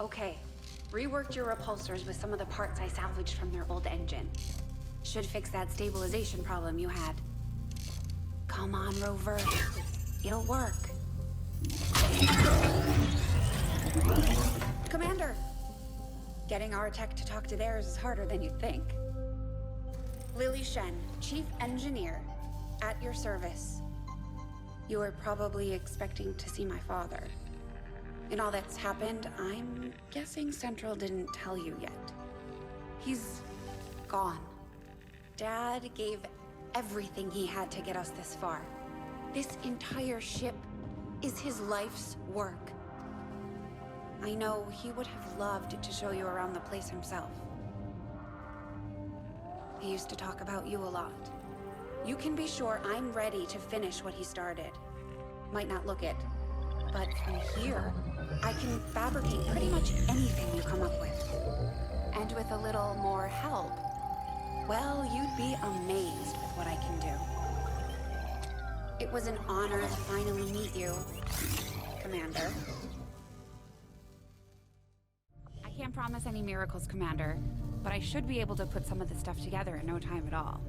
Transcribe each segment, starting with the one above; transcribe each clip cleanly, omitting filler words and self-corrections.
Okay. Reworked your repulsors with some of the parts I salvaged from their old engine. Should fix that stabilization problem you had. Come on, Rover. It'll work. Commander! Getting our tech to talk to theirs is harder than you'd think. Lily Shen, Chief Engineer, at your service. You were probably expecting to see my father. In all that's happened, I'm guessing Central didn't tell you yet. He's gone. Dad gave everything he had to get us this far. This entire ship is his life's work. I know he would have loved to show you around the place himself. He used to talk about you a lot. You can be sure I'm ready to finish what he started. Might not look it, but from here, I can fabricate pretty much anything you come up with. And with a little more help, well, you'd be amazed with what I can do. It was an honor to finally meet you, Commander. I can't promise any miracles, Commander, but I should be able to put some of the stuff together in no time at all.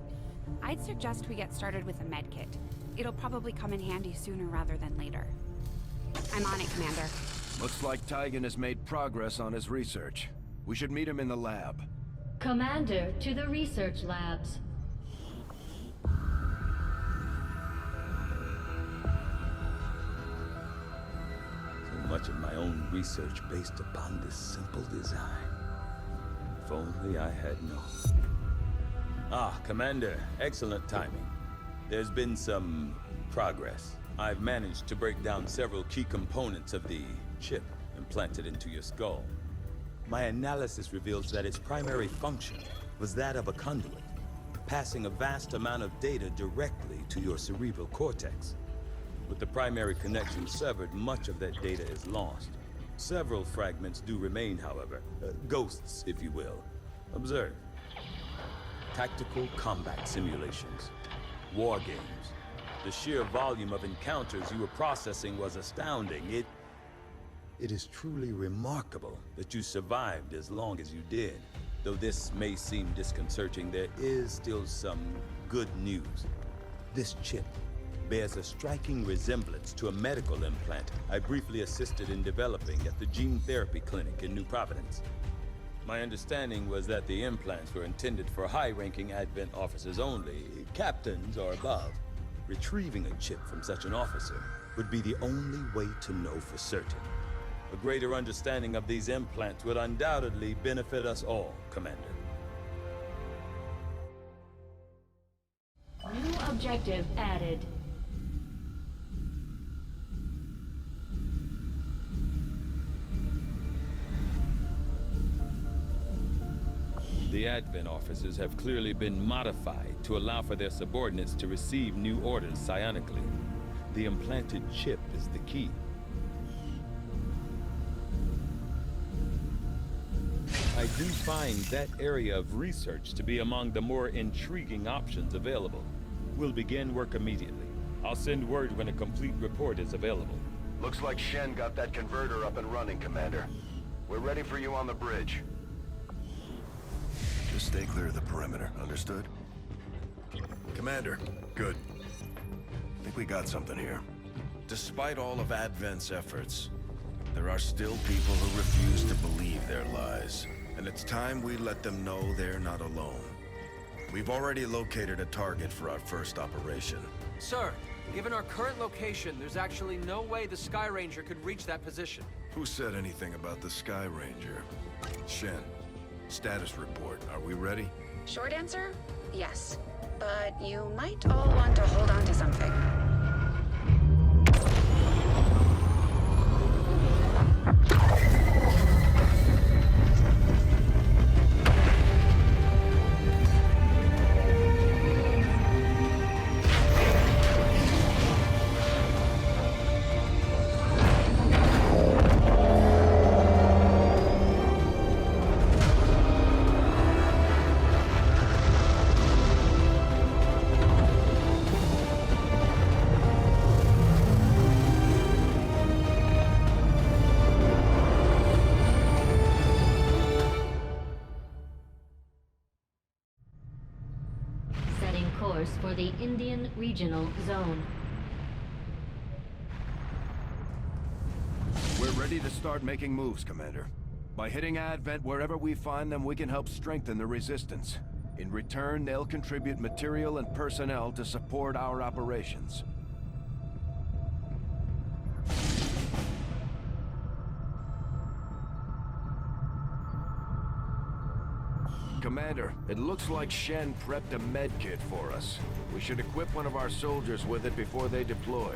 I'd suggest we get started with a medkit. It'll probably come in handy sooner rather than later. I'm on it, Commander. Looks like Tygan has made progress on his research. We should meet him in the lab. Commander, to the research labs. So much of my own research based upon this simple design. If only I had known. Ah, Commander, excellent timing. There's been some progress. I've managed to break down several key components of the chip implanted into your skull. My analysis reveals that its primary function was that of a conduit, passing a vast amount of data directly to your cerebral cortex. With the primary connection severed, much of that data is lost. Several fragments do remain, however, ghosts, if you will. Observe. Tactical combat simulations, war games. The sheer volume of encounters you were processing was astounding. It is truly remarkable that you survived as long as you did. Though this may seem disconcerting, there is still some good news. This chip bears a striking resemblance to a medical implant I briefly assisted in developing at the gene therapy clinic in New Providence. My understanding was that the implants were intended for high-ranking Advent officers only, captains or above. Retrieving a chip from such an officer would be the only way to know for certain. A greater understanding of these implants would undoubtedly benefit us all, Commander. New objective added. The Advent officers have clearly been modified to allow for their subordinates to receive new orders psionically. The implanted chip is the key. I do find that area of research to be among the more intriguing options available. We'll begin work immediately. I'll send word when a complete report is available. Looks like Shen got that converter up and running, Commander. We're ready for you on the bridge. Just stay clear of the perimeter, understood? Commander, good. I think we got something here. Despite all of Advent's efforts, there are still people who refuse to believe their lies. And it's time we let them know they're not alone. We've already located a target for our first operation. Sir, given our current location, there's actually no way the Sky Ranger could reach that position. Who said anything about the Sky Ranger? Shen, status report. Are we ready? Short answer, yes. But you might all want to hold on to something. the Indian Regional Zone. We're ready to start making moves, Commander. By hitting Advent wherever we find them, we can help strengthen the Resistance. In return, they'll contribute material and personnel to support our operations. Commander, it looks like Shen prepped a med kit for us. We should equip one of our soldiers with it before they deploy.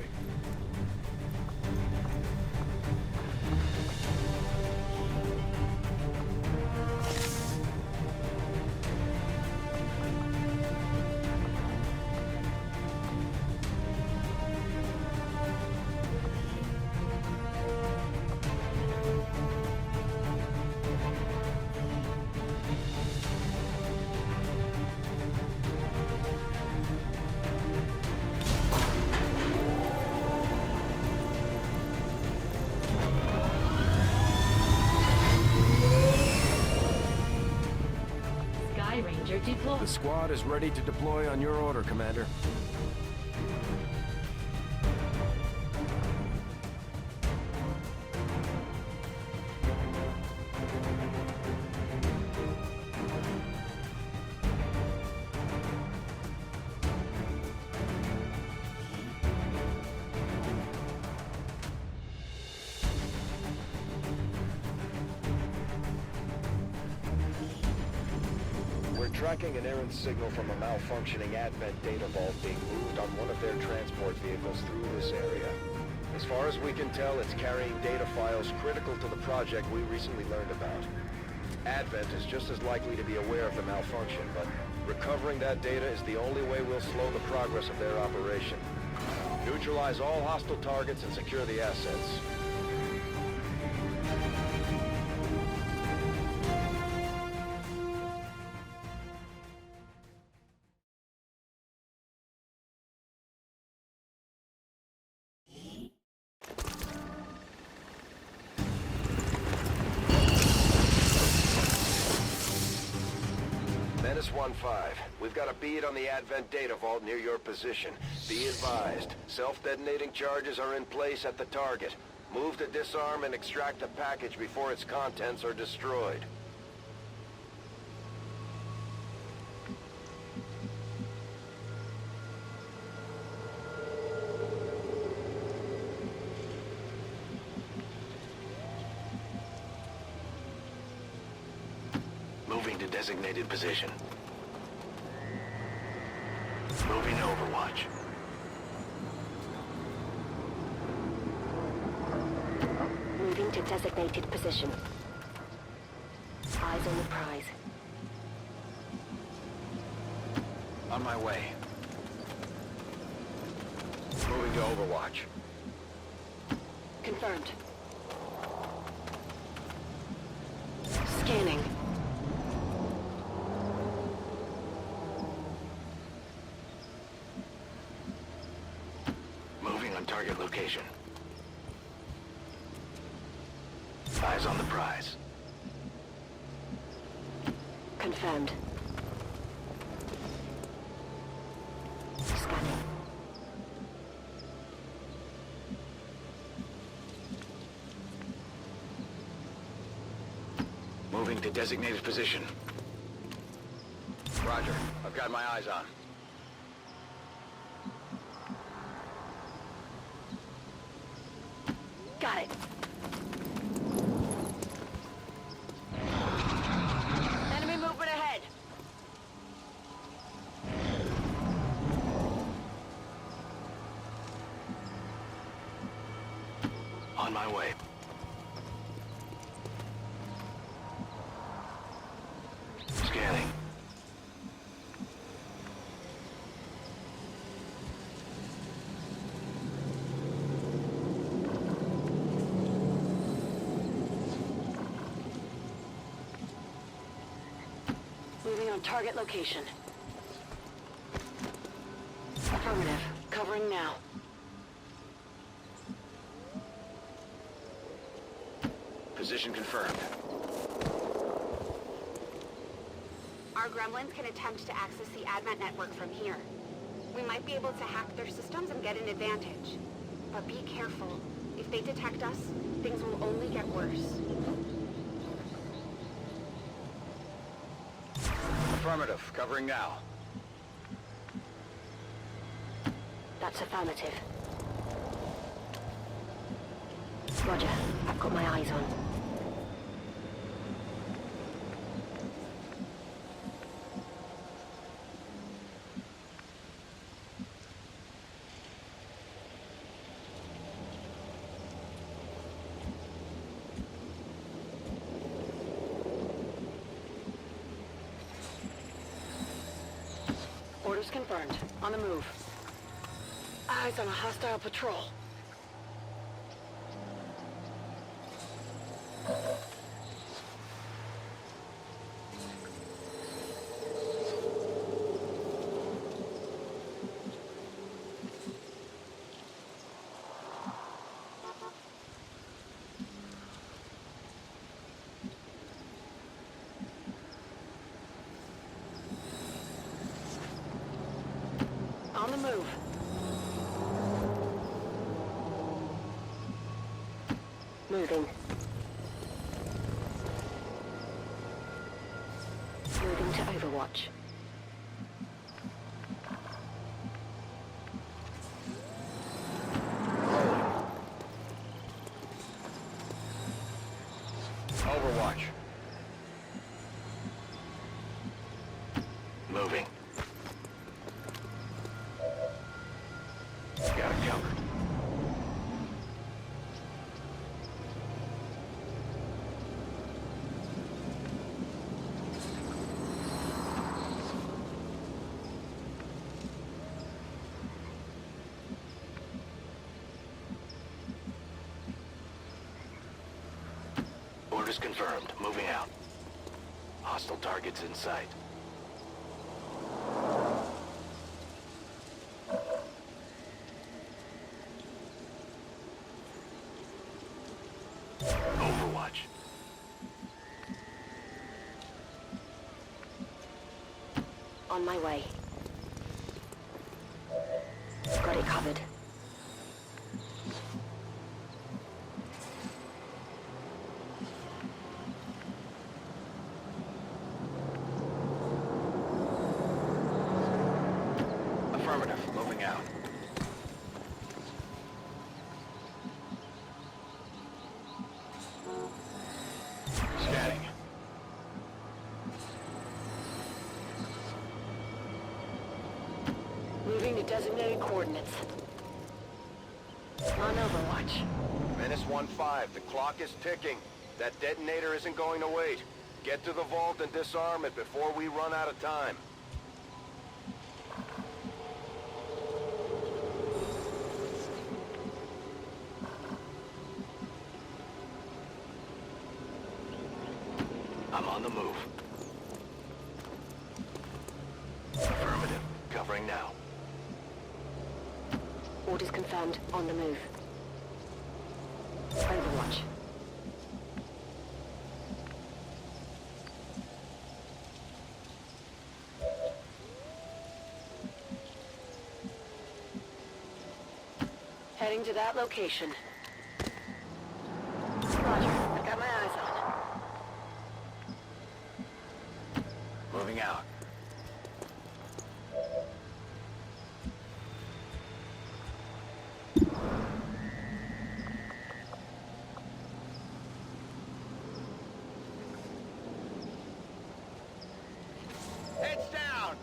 Deploy. The squad is ready to deploy on your order, Commander. Tracking an errant signal from a malfunctioning Advent data vault being moved on one of their transport vehicles through this area. As far as we can tell, it's carrying data files critical to the project we recently learned about. Advent is just as likely to be aware of the malfunction, but recovering that data is the only way we'll slow the progress of their operation. Neutralize all hostile targets and secure the assets. Menace 1-5, we've got a bead on the Advent data vault near your position. Be advised, self-detonating charges are in place at the target. Move to disarm and extract the package before its contents are destroyed. Moving to designated position. Moving to Overwatch. Moving to designated position. Eyes on the prize. On my way. Moving to Overwatch. Confirmed. Scanning. Moving on target location. Eyes on the prize. Confirmed. Scanning. Moving to designated position. Roger. I've got my eyes on. Got it. Enemy movement ahead. On my way. Scanning. Moving on target location. Affirmative. Covering now. Position confirmed. Our gremlins can attempt to access the Advent network from here. We might be able to hack their systems and get an advantage. But be careful. If they detect us, things will only get worse. Affirmative. Covering now. That's affirmative. Roger. I've got my eyes on. Orders confirmed. On the move. Eyes on a hostile patrol. On the move. Moving. Moving to Overwatch. Overwatch. Moving. Got it covered. Orders confirmed. Moving out. Hostile targets in sight. Overwatch. On my way. Got it covered. Affirmative. Moving out. Scanning. Moving to designated coordinates. On Overwatch. Menace 1-5. The clock is ticking. That detonator isn't going to wait. Get to the vault and disarm it before we run out of time. I'm on the move. Affirmative. Covering now. Orders confirmed. On the move. Overwatch. Heading to that location. Roger. I got my eyes on. Moving out. Heads down!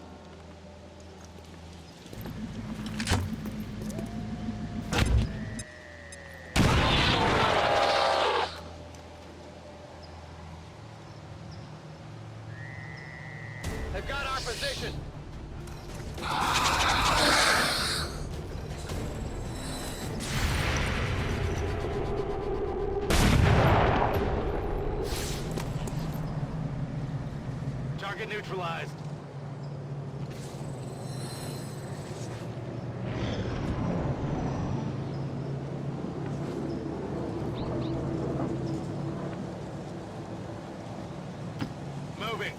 They've got our position! Target neutralized. Moving.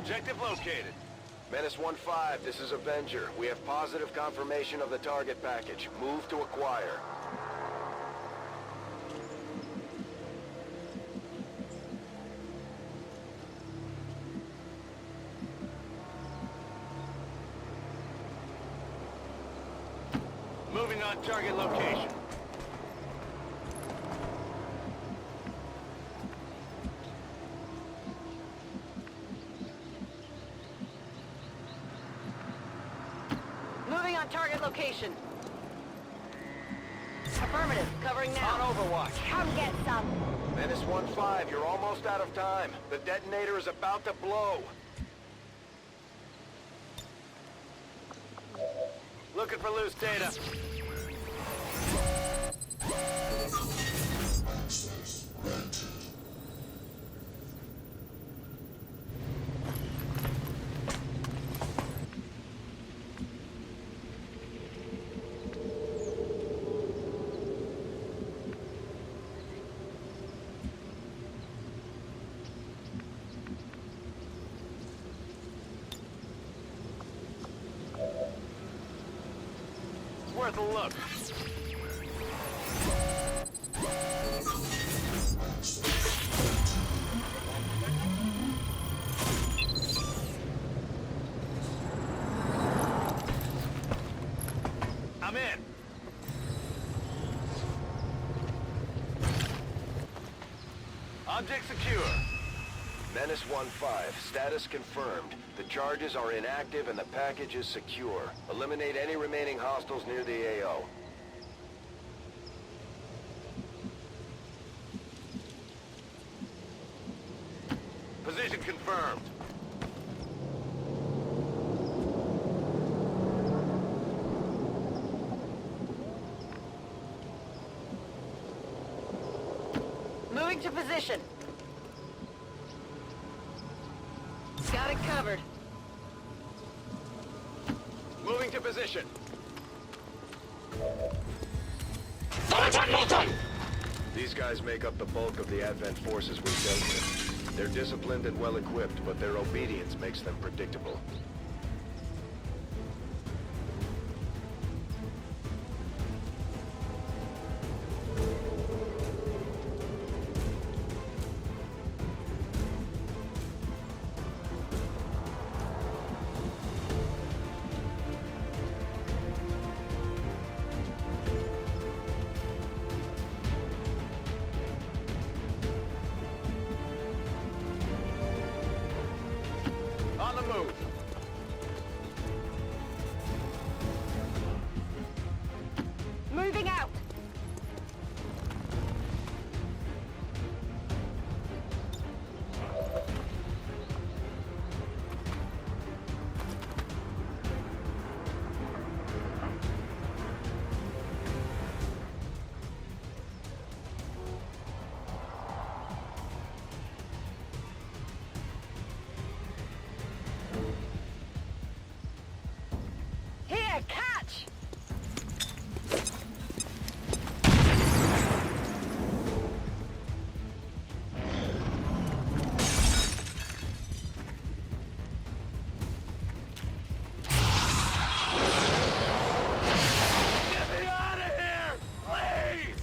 Objective located. Menace 1-5, this is Avenger. We have positive confirmation of the target package. Move to acquire. Moving on target location. Moving on target location. Affirmative. Covering now. On Overwatch. Come get some. Menace 1-5, you're almost out of time. The detonator is about to blow. Looking for loose data. It's worth a look. I'm in. Object secure. Menace 1-5, status confirmed. The charges are inactive and the package is secure. Eliminate any remaining hostiles near the AO. Position confirmed. Moving to position. Got it covered. Moving to position. These guys make up the bulk of the Advent forces we've dealt with. They're disciplined and well-equipped, but their obedience makes them predictable. On the move. Moving out. Here, catch! Get me out of here! Please!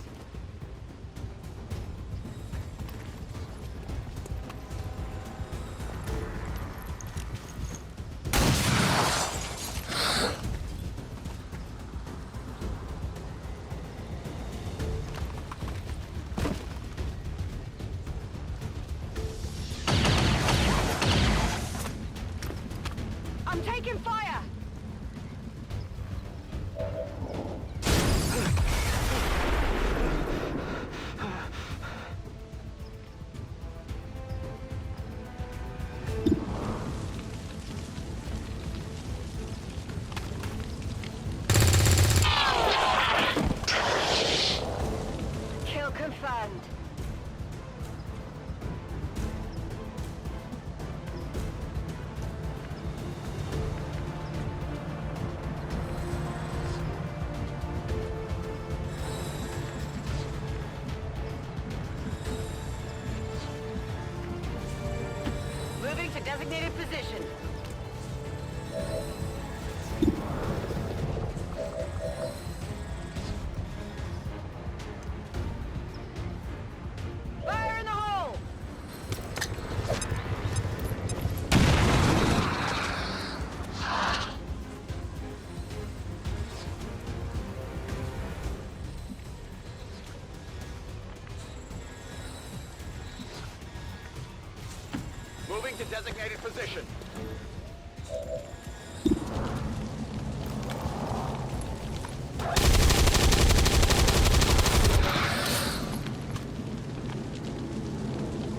Moving to designated position.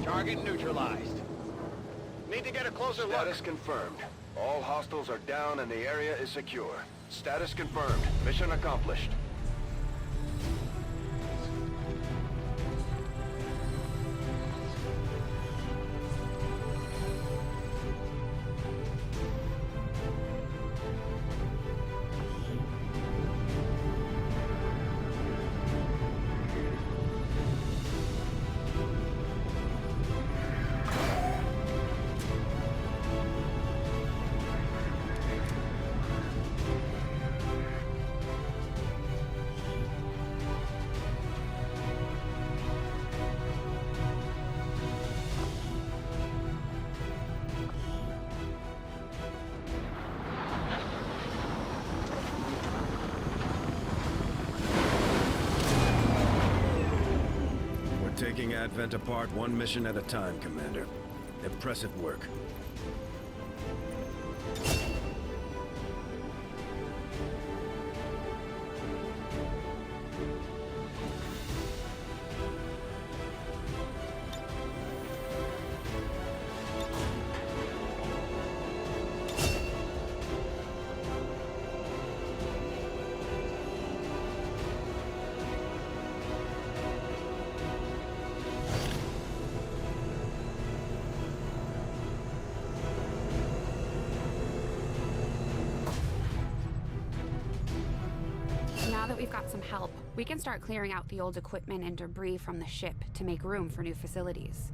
Target neutralized. Need to get a closer look. Status confirmed. All hostiles are down and the area is secure. Status confirmed. Mission accomplished. Taking Advent apart one mission at a time, Commander. Impressive work. Now that we've got some help, we can start clearing out the old equipment and debris from the ship to make room for new facilities.